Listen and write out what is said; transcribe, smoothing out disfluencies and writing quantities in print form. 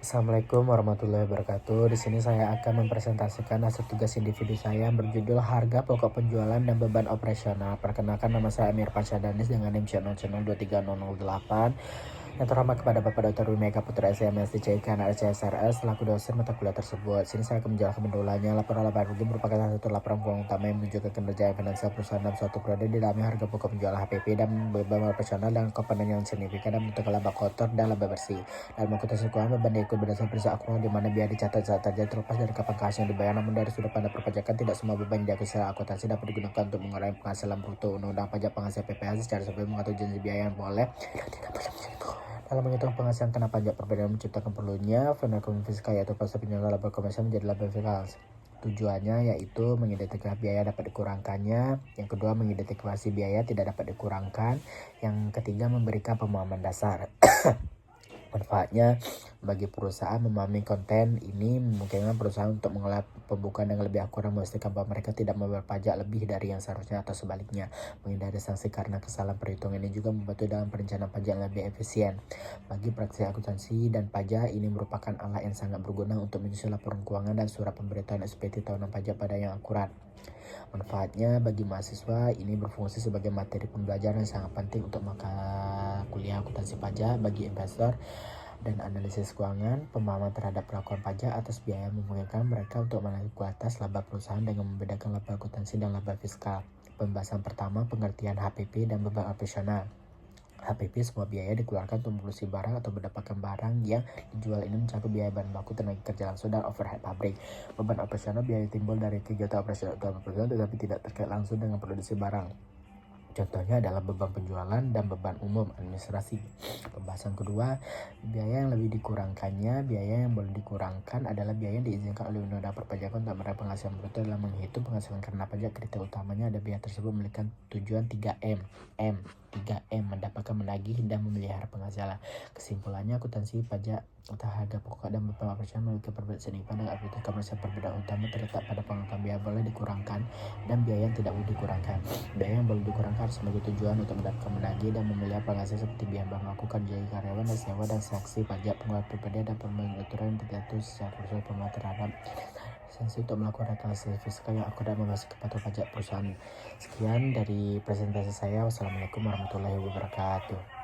Assalamualaikum warahmatullahi wabarakatuh. Di sini saya akan mempresentasikan hasil tugas individu saya yang berjudul harga pokok penjualan dan beban operasional. Perkenalkan, nama saya Amir Pansyadanis dengan NIM 0023008. Yang terhormat kepada Bapak Dr. Wimeka Putra SMSD CIK RCSRS selaku dosen mata kuliah tersebut. Sini saya akan menjelaskan pendahuluannya. Laporan rugi merupakan salah satu laporan keuangan utama yang menunjukkan kinerja finansial perusahaan dalam suatu periode di dalamnya harga pokok penjualan HPP dan beban operasional dengan komponen yang signifikan dan bentuk laba kotor dan laba bersih. Dalam akuntansi keuangan, beban diikut berdasarkan prinsip akrual di mana biaya dicatat saat terjadi terlepas dari kapan kas yang dibayar. Namun dari sudut pandang perpajakan, tidak semua beban yang diakui secara akuntansi dapat digunakan untuk mengurangi penghasilan bruto. Undang-undang pajak penghasil PPh secara sebelum mengatur jenis biaya yang boleh tidak boleh dalam menghitung penghasilan kena pajak. Perbedaan menciptakan perlunya fenomena fiskal, yaitu proses penjualan laba komersial menjadi laba fiskal. Tujuannya yaitu mengidentifikasi biaya dapat dikurangkannya, yang kedua mengidentifikasi biaya tidak dapat dikurangkan, yang ketiga memberikan pemahaman dasar. Manfaatnya bagi perusahaan memahami konten ini memungkinkan perusahaan untuk mengelola pembukuan dengan lebih akurat, memastikan bahwa mereka tidak membayar pajak lebih dari yang seharusnya atau sebaliknya, menghindari sanksi karena kesalahan perhitungan. Ini juga membantu dalam perencanaan pajak yang lebih efisien. Bagi praktisi akuntansi dan pajak, ini merupakan alat yang sangat berguna untuk menyusun laporan keuangan dan surat pemberitahuan SPT tahunan pajak pada yang akurat. Manfaatnya bagi mahasiswa, ini berfungsi sebagai materi pembelajaran yang sangat penting untuk mata kuliah akuntansi pajak. Bagi investor dan analisis keuangan, pemahaman terhadap perlakuan pajak atas biaya memungkinkan mereka untuk menilai kualitas laba perusahaan dengan membedakan laba akuntansi dan laba fiskal. Pembahasan pertama, pengertian HPP dan beban operasional. HPP semua biaya dikeluarkan untuk memproduksi barang atau mendapatkan barang yang dijual. Ini mencakup biaya bahan baku, tenaga kerja langsung, dan overhead pabrik. Beban operasional biaya timbul dari kegiatan operasional utama perusahaan tetapi tidak terkait langsung dengan produksi barang. Contohnya adalah beban penjualan dan beban umum administrasi. Pembahasan kedua, biaya yang lebih dikurangkannya. Biaya yang boleh dikurangkan adalah biaya yang diizinkan oleh Undang-Undang Perpajakan untuk meraih penghasilan bruto. Dalam menghitung penghasilan karena pajak, kriteria utamanya ada biaya tersebut memiliki tujuan 3M. 3M, mendapatkan, menagih, dan memelihara penghasilan. Kesimpulannya, akuntansi pajak atau harga pokok dan beban operasional memiliki perbedaan signifikan dengan aktivitas komersial. Perbedaan utama terletak pada pengangkatan biaya boleh dikurangkan dan biaya yang tidak boleh dikurangkan. Biaya yang boleh dikurangkan sebagai tujuan untuk mendapatkan, menagih, dan memelihara penghasilan seperti biaya bahan baku, kerja karyawan dan sewa dan saksi pajak, pengeluaran pribadi, dan pengaturan tertentu secara khusus pemahaman terhadap lisensi untuk melakukan reklamasi fiskal yang akurat menghasilkan kepatuhan pajak perusahaan. Sekian dari presentasi saya. Wassalamualaikum warahmatullahi wabarakatuh.